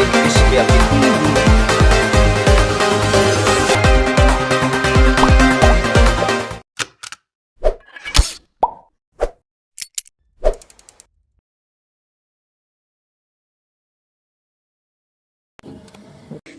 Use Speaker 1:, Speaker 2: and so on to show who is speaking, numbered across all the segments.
Speaker 1: एक विश्वव्यापी धूम।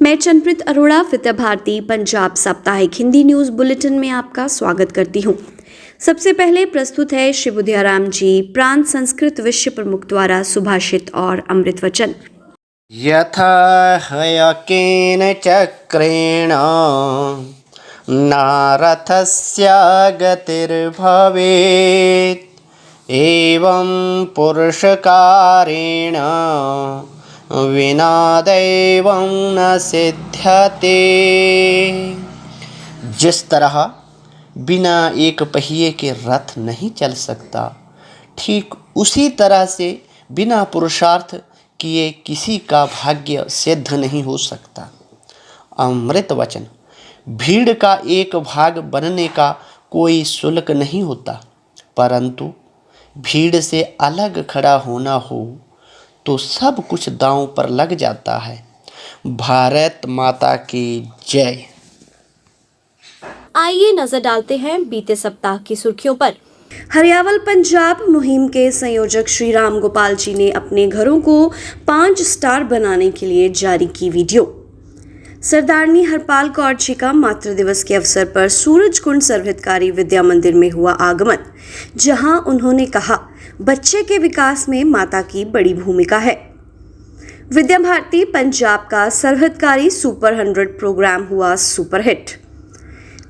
Speaker 2: मैं चंद्रप्रीत अरोड़ा विद्या भारती पंजाब साप्ताहिक हिंदी न्यूज़ बुलेटिन में आपका स्वागत करती हूँ। सबसे पहले प्रस्तुत है श्री बुद्धियाराम जी प्रांत संस्कृत विश्व प्रमुख द्वारा सुभाषित और अमृत वचन।
Speaker 3: यथा हयकेन चक्रेण नारथस्य गतिर्भवेत् एवं पुरुषकारेण विना दैवं न सिद्ध्यते। जिस तरह बिना एक पहिए के रथ नहीं चल सकता, ठीक उसी तरह से बिना पुरुषार्थ किए किसी का भाग्य सिद्ध नहीं हो सकता। अमृत वचन। भीड़ का एक भाग बनने का कोई शुल्क नहीं होता, परंतु भीड़ से अलग खड़ा होना हो तो सब कुछ दांव पर लग जाता है। भारत माता की जय।
Speaker 2: आइए नजर डालते हैं बीते सप्ताह की सुर्खियों पर। हरियावल पंजाब मुहिम के संयोजक श्री राम गोपाल जी ने अपने घरों को 5 स्टार बनाने के लिए जारी की वीडियो। सरदारनी हरपाल कौर जी का मातृ दिवस के अवसर पर सूरजकुंड सर्वहितकारी विद्या मंदिर में हुआ आगमन, जहां उन्होंने कहा, बच्चे के विकास में माता की बड़ी भूमिका है। विद्या भारती पंजाब का सर्वहितकारी सुपर 100 प्रोग्राम हुआ सुपरहिट।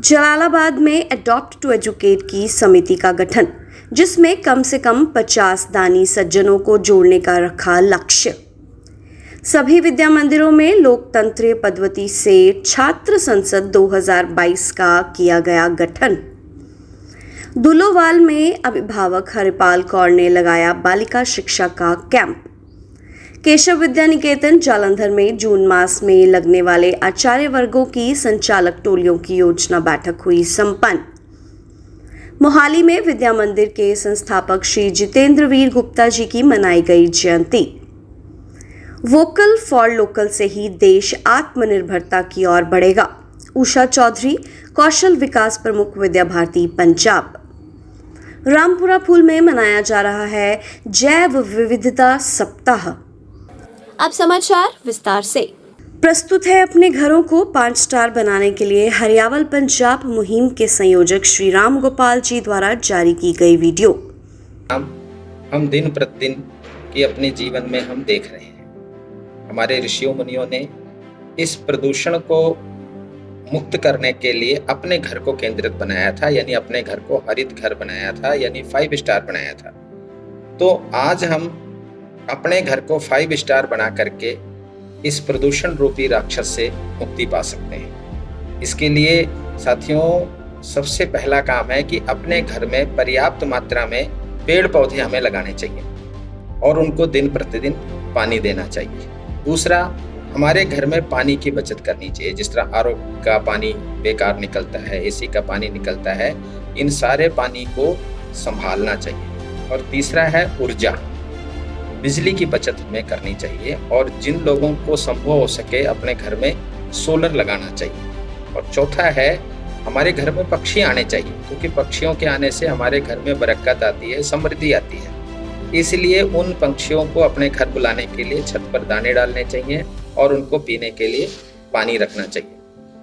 Speaker 2: जलालाबाद में अडॉप्ट टू एजुकेट की समिति का गठन, जिसमें कम से कम 50 दानी सज्जनों को जोड़ने का रखा लक्ष्य। सभी विद्या मंदिरों में लोकतंत्र पद्धति से छात्र संसद 2022 का किया गया गठन। दुलोवाल में अभिभावक हरिपाल कौर ने लगाया बालिका शिक्षा का कैंप। केशव विद्या निकेतन जालंधर में जून मास में लगने वाले आचार्य वर्गों की संचालक टोलियों की योजना बैठक हुई संपन्न। मोहाली में विद्या मंदिर के संस्थापक श्री जितेंद्र वीर गुप्ता जी की मनाई गई जयंती। वोकल फॉर लोकल से ही देश आत्मनिर्भरता की ओर बढ़ेगा। उषा चौधरी, कौशल विकास प्रमुख विद्या भारती पंजाब। रामपुरा फूल में मनाया जा रहा है जैव विविधता सप्ताह। अब समाचार विस्तार से। प्रस्तुत है अपने घरों को 5 स्टार बनाने के लिए हरियावल पंजाब मुहिम के संयोजक श्री राम गोपाल जी द्वारा जारी की गई वीडियो।
Speaker 1: हम दिन प्रतिदिन की अपने जीवन में हम देख रहे हैं, हमारे ऋषियों मुनियों ने इस प्रदूषण को मुक्त करने के लिए अपने घर को केंद्रित बनाया था, यानी अपने घर को हरित घर बनाया था, यानी 5 स्टार बनाया था। तो आज हम अपने घर को 5 स्टार बना करके इस प्रदूषण रूपी राक्षस से मुक्ति पा सकते हैं। इसके लिए साथियों, सबसे पहला काम है कि अपने घर में पर्याप्त मात्रा में पेड़ पौधे हमें लगाने चाहिए और उनको दिन प्रतिदिन पानी देना चाहिए। दूसरा, हमारे घर में पानी की बचत करनी चाहिए। जिस तरह आरओ का पानी बेकार निकलता है, एसी का पानी निकलता है, इन सारे पानी को संभालना चाहिए। और तीसरा है ऊर्जा, बिजली की बचत हमें करनी चाहिए और जिन लोगों को संभव हो सके अपने घर में सोलर लगाना चाहिए। और चौथा है, हमारे घर में पक्षी आने चाहिए, क्योंकि पक्षियों के आने से हमारे घर में बरकत आती है, समृद्धि आती है। इसलिए उन पक्षियों को अपने घर बुलाने के लिए छत पर दाने डालने चाहिए और उनको पीने के लिए पानी रखना चाहिए।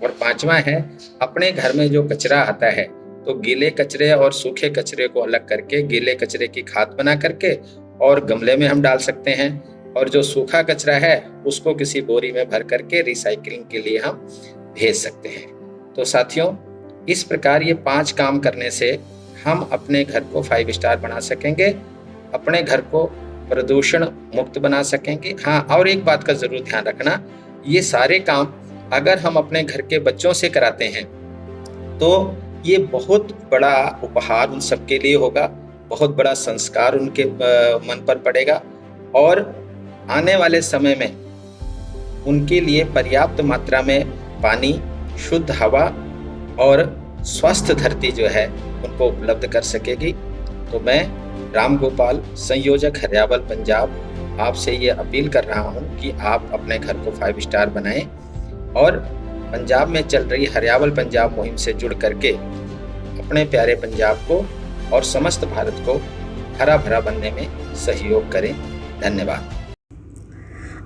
Speaker 1: और पांचवा है, अपने घर में जो कचरा आता है तो गीले कचरे और सूखे कचरे को अलग करके गीले कचरे की खाद बना करके और गमले में हम डाल सकते हैं, और जो सूखा कचरा है उसको किसी बोरी में भर करके रिसाइकलिंग के लिए हम भेज सकते हैं। तो साथियों, इस प्रकार ये 5 काम करने से हम अपने घर को 5 स्टार बना सकेंगे, अपने घर को प्रदूषण मुक्त बना सकेंगे। हाँ, और एक बात का जरूर ध्यान रखना, ये सारे काम अगर हम अपने घर के बच्चों से कराते हैं तो ये बहुत बड़ा उपहार उन सबके लिए होगा, बहुत बड़ा संस्कार उनके मन पर पड़ेगा और आने वाले समय में उनके लिए पर्याप्त मात्रा में पानी, शुद्ध हवा और स्वस्थ धरती जो है उनको उपलब्ध कर सकेगी। तो मैं राम गोपाल, संयोजक हरियावल पंजाब, आपसे ये अपील कर रहा हूँ कि आप अपने घर को 5 स्टार बनाएं और पंजाब में चल रही हरियावल पंजाब मुहिम से जुड़ करके अपने प्यारे पंजाब को और समस्त भारत को हरा भरा बनने में सहयोग करें। धन्यवाद।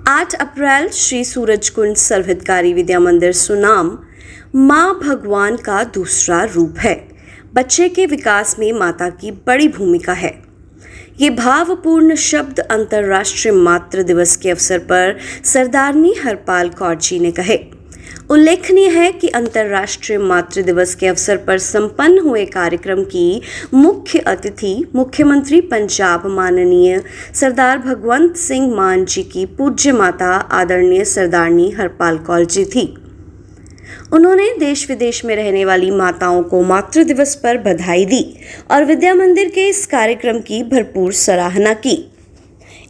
Speaker 2: 8 अप्रैल श्री सूरजकुंड सर्वहितकारी विद्या मंदिर सुनाम माँ भगवान का दूसरा रूप है। बच्चे के विकास में माता की बड़ी भूमिका है। ये भावपूर्ण शब्द अंतर्राष्ट्रीय मातृ दिवस के अवसर पर सरदारनी हरपाल कौर जी ने कहे। उल्लेखनीय है कि अंतर्राष्ट्रीय मातृ दिवस के अवसर पर संपन्न हुए कार्यक्रम की मुख्य अतिथि मुख्यमंत्री पंजाब माननीय सरदार भगवंत सिंह मान जी की पूज्य माता आदरणीय सरदारनी हरपाल कौर जी थी। उन्होंने देश विदेश में रहने वाली माताओं को मातृ दिवस पर बधाई दी और विद्या मंदिर के इस कार्यक्रम की भरपूर सराहना की।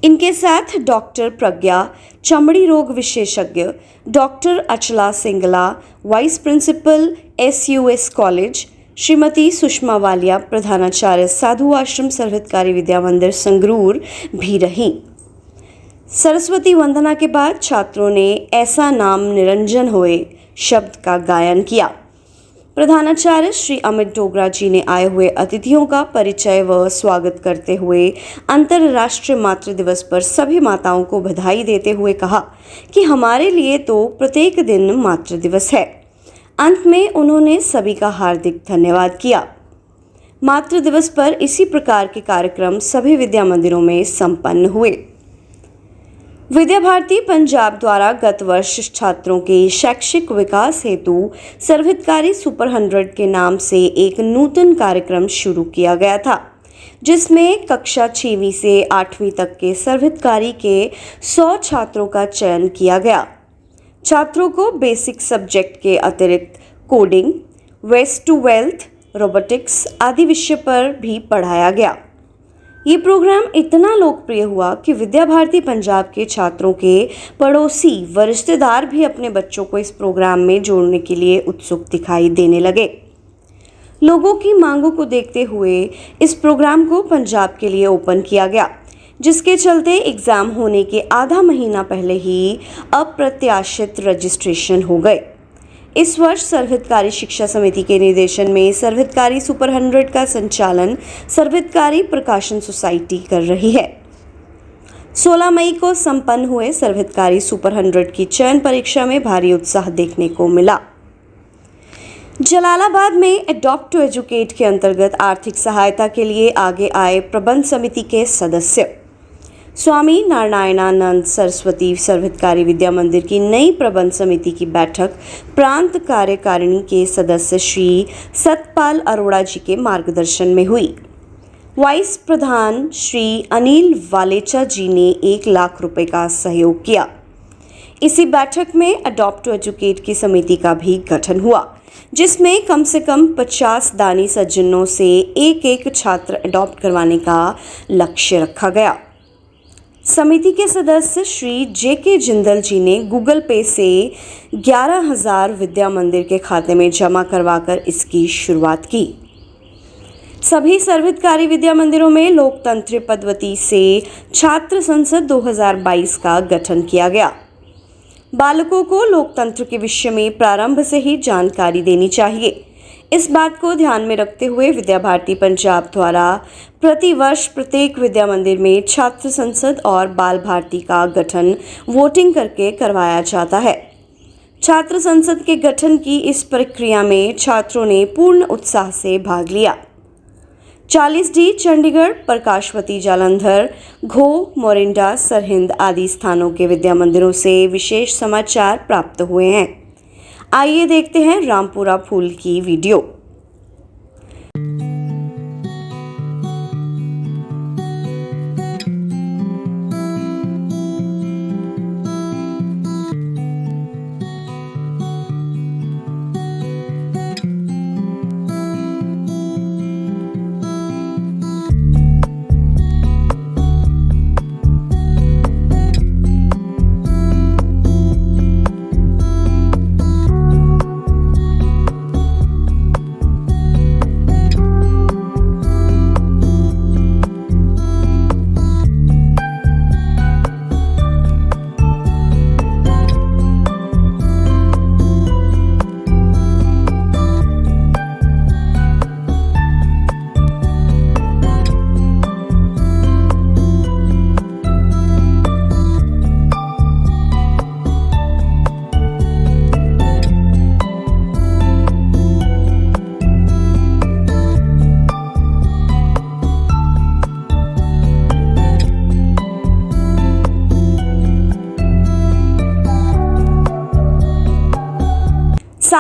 Speaker 2: इनके साथ डॉक्टर प्रज्ञा, चमड़ी रोग विशेषज्ञ, doctor Achala Singla, vice principal SUS college, Shrimati Sushma Walia, प्रधानाचार्य साधु आश्रम सर्वहितकारी विद्या मंदिर संगरूर भी रहीं। सरस्वती वंदना के बाद छात्रों ने ऐसा नाम निरंजन होए शब्द का गायन किया। प्रधानाचार्य श्री अमित डोगरा जी ने आए हुए अतिथियों का परिचय व स्वागत करते हुए अंतर्राष्ट्रीय मातृ दिवस पर सभी माताओं को बधाई देते हुए कहा कि हमारे लिए तो प्रत्येक दिन मातृ दिवस है। अंत में उन्होंने सभी का हार्दिक धन्यवाद किया। मातृ दिवस पर इसी प्रकार के कार्यक्रम सभी विद्या मंदिरों में संपन्न हुए। विद्या भारती पंजाब द्वारा गत वर्ष छात्रों के शैक्षिक विकास हेतु सर्वहितकारी सुपर 100 के नाम से एक नूतन कार्यक्रम शुरू किया गया था, जिसमें कक्षा 6वीं से 8वीं तक के सर्वहितकारी के 100 छात्रों का चयन किया गया। छात्रों को बेसिक सब्जेक्ट के अतिरिक्त coding, waste to wealth, robotics आदि विषय पर भी पढ़ाया गया। ये प्रोग्राम इतना लोकप्रिय हुआ कि विद्या भारती पंजाब के छात्रों के पड़ोसी व रिश्तेदार भी अपने बच्चों को इस प्रोग्राम में जोड़ने के लिए उत्सुक दिखाई देने लगे। लोगों की मांगों को देखते हुए इस प्रोग्राम को पंजाब के लिए ओपन किया गया, जिसके चलते एग्ज़ाम होने के आधा महीना पहले ही अप्रत्याशित रजिस्ट्रेशन हो गए। इस वर्ष सर्वहितकारी शिक्षा समिति के निर्देशन में सर्वहितकारी सुपर 100 का संचालन सर्वहितकारी प्रकाशन सोसाइटी कर रही है। 16 मई को संपन्न हुए सर्वहितकारी सुपर 100 की चयन परीक्षा में भारी उत्साह देखने को मिला। जलालाबाद में एडॉप्ट टू एजुकेट के अंतर्गत आर्थिक सहायता के लिए आगे आए प्रबंध समिति के सदस्य स्वामी नारायणानंद सरस्वती सर्वहितकारी विद्या मंदिर की नई प्रबंध समिति की बैठक प्रांत कार्यकारिणी के सदस्य श्री सतपाल अरोड़ा जी के मार्गदर्शन में हुई। वाइस प्रधान श्री अनिल वालेचा जी ने 1 लाख रुपए का सहयोग किया। इसी बैठक में अडॉप्ट टू एजुकेट की समिति का भी गठन हुआ, जिसमें कम से कम 50 दानी सज्जनों से एक छात्र अडॉप्ट करवाने का लक्ष्य रखा गया। समिति के सदस्य श्री JK जिंदल जी ने गूगल पे से 11,000 विद्या मंदिर के खाते में जमा करवाकर इसकी शुरुआत की। सभी सर्वहितकारी विद्या मंदिरों में लोकतंत्र पद्धति से छात्र संसद 2022 का गठन किया गया। बालकों को लोकतंत्र के विषय में प्रारंभ से ही जानकारी देनी चाहिए। इस बात को ध्यान में रखते हुए विद्या भारती पंजाब द्वारा प्रति वर्ष प्रत्येक विद्या मंदिर में छात्र संसद और बाल भारती का गठन वोटिंग करके करवाया जाता है। छात्र संसद के गठन की इस प्रक्रिया में छात्रों ने पूर्ण उत्साह से भाग लिया। 40D चंडीगढ़, प्रकाशवती जालंधर, घो, मोरिंडा, सरहिंद आदि स्थानों के विद्या मंदिरों से विशेष समाचार प्राप्त हुए हैं। आइए देखते हैं रामपुरा फूल की वीडियो।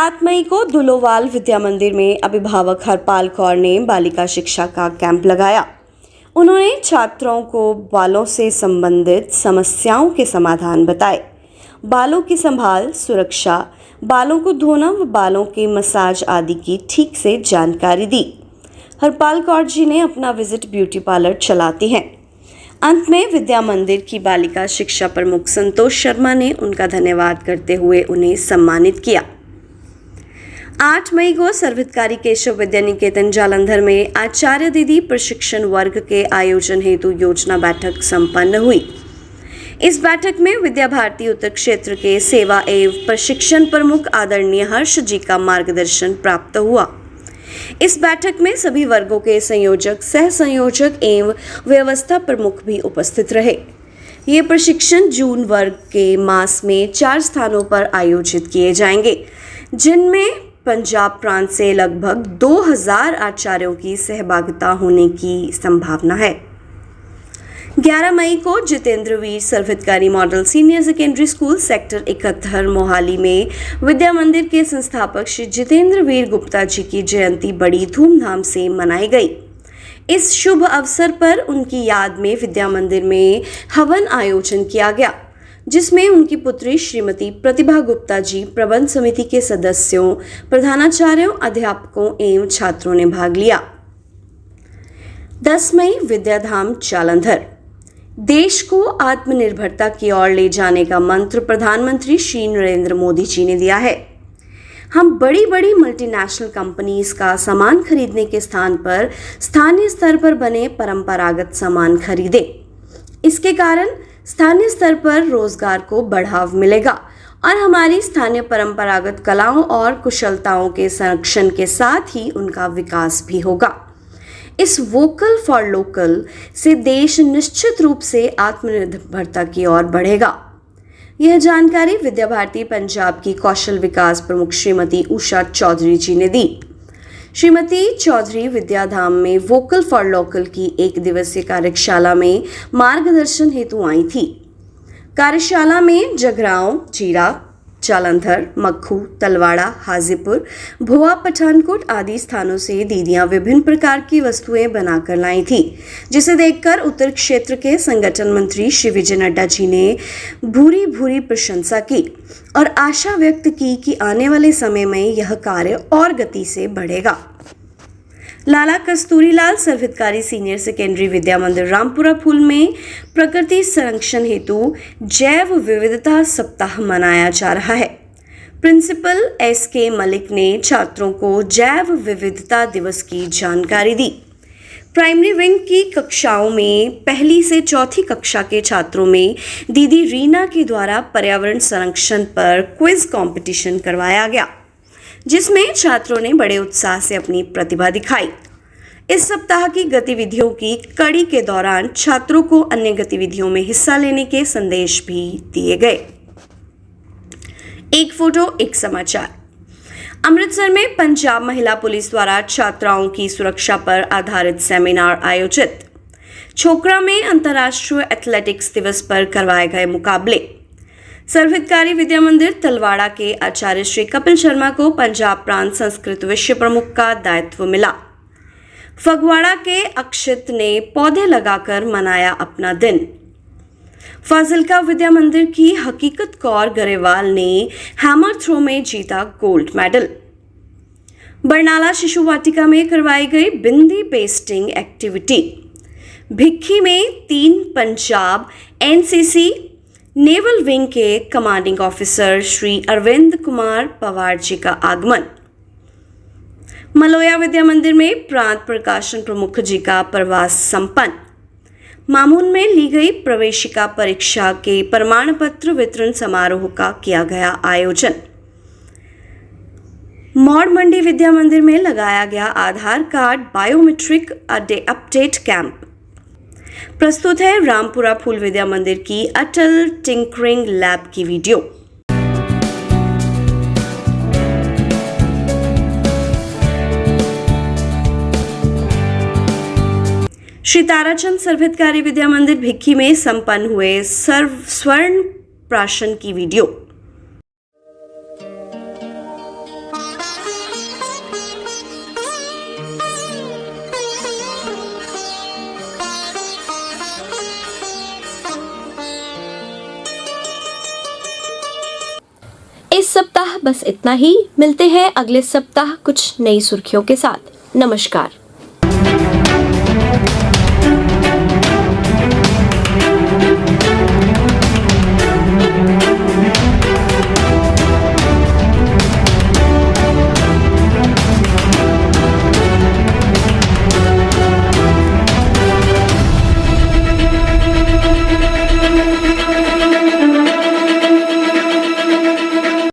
Speaker 2: 7 मई को दुलोवाल विद्या मंदिर में अभिभावक हरपाल कौर ने बालिका शिक्षा का कैंप लगाया। उन्होंने छात्रों को बालों से संबंधित समस्याओं के समाधान बताए। बालों की संभाल, सुरक्षा, बालों को धोना व बालों के मसाज आदि की ठीक से जानकारी दी। हरपाल कौर जी ने अपना विजिट ब्यूटी पार्लर चलाती हैं। अंत में विद्या मंदिर की बालिका शिक्षा प्रमुख संतोष शर्मा ने उनका धन्यवाद करते हुए उन्हें सम्मानित किया। 8 मई को सर्वहितकारी केशव विद्या निकेतन जालंधर में आचार्य दीदी प्रशिक्षण वर्ग के आयोजन हेतु योजना बैठक संपन्न हुई। इस बैठक में विद्या भारती उत्तर क्षेत्र के सेवा एवं प्रशिक्षण प्रमुख आदरणीय हर्ष जी का मार्गदर्शन प्राप्त हुआ। इस बैठक में सभी वर्गों के संयोजक, सह संयोजक एवं व्यवस्था प्रमुख भी उपस्थित रहे। ये प्रशिक्षण जून वर्ग के मास में 4 स्थानों पर आयोजित किए जाएंगे, जिनमें पंजाब प्रांत से लगभग 2000 आचार्यों की सहभागिता होने की संभावना है। 11 मई को Jitendra Veer Sarvhitkari model senior secondary school sector 71 Mohali में विद्या मंदिर के संस्थापक श्री जितेंद्र वीर गुप्ता जी की जयंती बड़ी धूमधाम से मनाई गई। इस शुभ अवसर पर उनकी याद में विद्या मंदिर में हवन आयोजन किया गया, जिसमें उनकी पुत्री श्रीमती प्रतिभा गुप्ता जी, प्रबंध समिति के सदस्यों, प्रधानाचार्यों, अध्यापकों एवं छात्रों ने भाग लिया। 10 मई विद्याधाम जालंधर। देश को आत्मनिर्भरता की ओर ले जाने का मंत्र प्रधानमंत्री श्री नरेंद्र मोदी जी ने दिया है। हम बड़ी बड़ी मल्टीनेशनल कंपनीज का सामान खरीदने के स्थान पर स्थानीय स्तर पर बने परंपरागत सामान खरीदें। इसके कारण स्थानीय स्तर पर रोजगार को बढ़ावा मिलेगा और हमारी स्थानीय परंपरागत कलाओं और कुशलताओं के संरक्षण के साथ ही उनका विकास भी होगा। इस वोकल फॉर लोकल से देश निश्चित रूप से आत्मनिर्भरता की ओर बढ़ेगा। यह जानकारी विद्या भारती पंजाब की कौशल विकास प्रमुख श्रीमती उषा चौधरी जी ने दी। श्रीमती चौधरी विद्याधाम में वोकल फॉर लोकल की 1 दिवसीय कार्यशाला में मार्गदर्शन हेतु आई थी। कार्यशाला में जगरांव, जीरा, जालंधर, मक्खू, तलवाड़ा, हाजीपुर, भोआ, पठानकोट आदि स्थानों से दीदियां विभिन्न प्रकार की वस्तुएं बनाकर लाई थी, जिसे देखकर उत्तर क्षेत्र के संगठन मंत्री श्री विजय नड्डा जी ने भूरी भूरी प्रशंसा की और आशा व्यक्त की कि आने वाले समय में यह कार्य और गति से बढ़ेगा। लाला कस्तूरीलाल सर्वहितकारी सीनियर सेकेंडरी विद्या मंदिर रामपुरा फूल में प्रकृति संरक्षण हेतु जैव विविधता सप्ताह मनाया जा रहा है। प्रिंसिपल SK मलिक ने छात्रों को जैव विविधता दिवस की जानकारी दी। प्राइमरी विंग की कक्षाओं में 1ली से 4थी कक्षा के छात्रों में दीदी रीना के द्वारा पर्यावरण संरक्षण पर क्विज कंपटीशन करवाया गया, जिसमें छात्रों ने बड़े उत्साह से अपनी प्रतिभा दिखाई। इस सप्ताह की गतिविधियों की कड़ी के दौरान छात्रों को अन्य गतिविधियों में हिस्सा लेने के संदेश भी दिए गए। एक फोटो एक समाचार। अमृतसर में पंजाब महिला पुलिस द्वारा छात्राओं की सुरक्षा पर आधारित सेमिनार आयोजित। छोकरा में अंतर्राष्ट्रीय एथलेटिक्स दिवस पर करवाए गए मुकाबले। सर्वहितकारी विद्या मंदिर तलवाड़ा के आचार्य श्री कपिल शर्मा को पंजाब प्रांत संस्कृत विषय प्रमुख का दायित्व मिला। फगवाड़ा के अक्षित ने पौधे लगाकर मनाया अपना दिन। फाजिल्का विद्या मंदिर की हकीकत कौर गरेवाल ने हैमर थ्रो में जीता गोल्ड मेडल। बरनाला शिशु वाटिका में करवाई गई बिंदी पेस्टिंग एक्टिविटी। भिक्खी में 3 पंजाब NCC नेवल विंग के कमांडिंग ऑफिसर श्री अरविंद कुमार पवार जी का आगमन। मलोया विद्या मंदिर में प्रांत प्रकाशन प्रमुख जी का प्रवास संपन्न। मामून में ली गई प्रवेशिका परीक्षा के प्रमाण पत्र वितरण समारोह का किया गया आयोजन। मौड़ मंडी विद्या मंदिर में लगाया गया आधार कार्ड बायोमेट्रिक अपडेट कैंप। प्रस्तुत है रामपुरा फूल विद्या मंदिर की अटल टिंकरिंग लैब की वीडियो। श्री ताराचंद सर्वहितकारी विद्या मंदिर भिक्खी में संपन्न हुए स्वर्ण प्राशन की वीडियो।
Speaker 4: इस सप्ताह बस इतना ही। मिलते हैं अगले सप्ताह कुछ नई सुर्खियों के साथ। नमस्कार।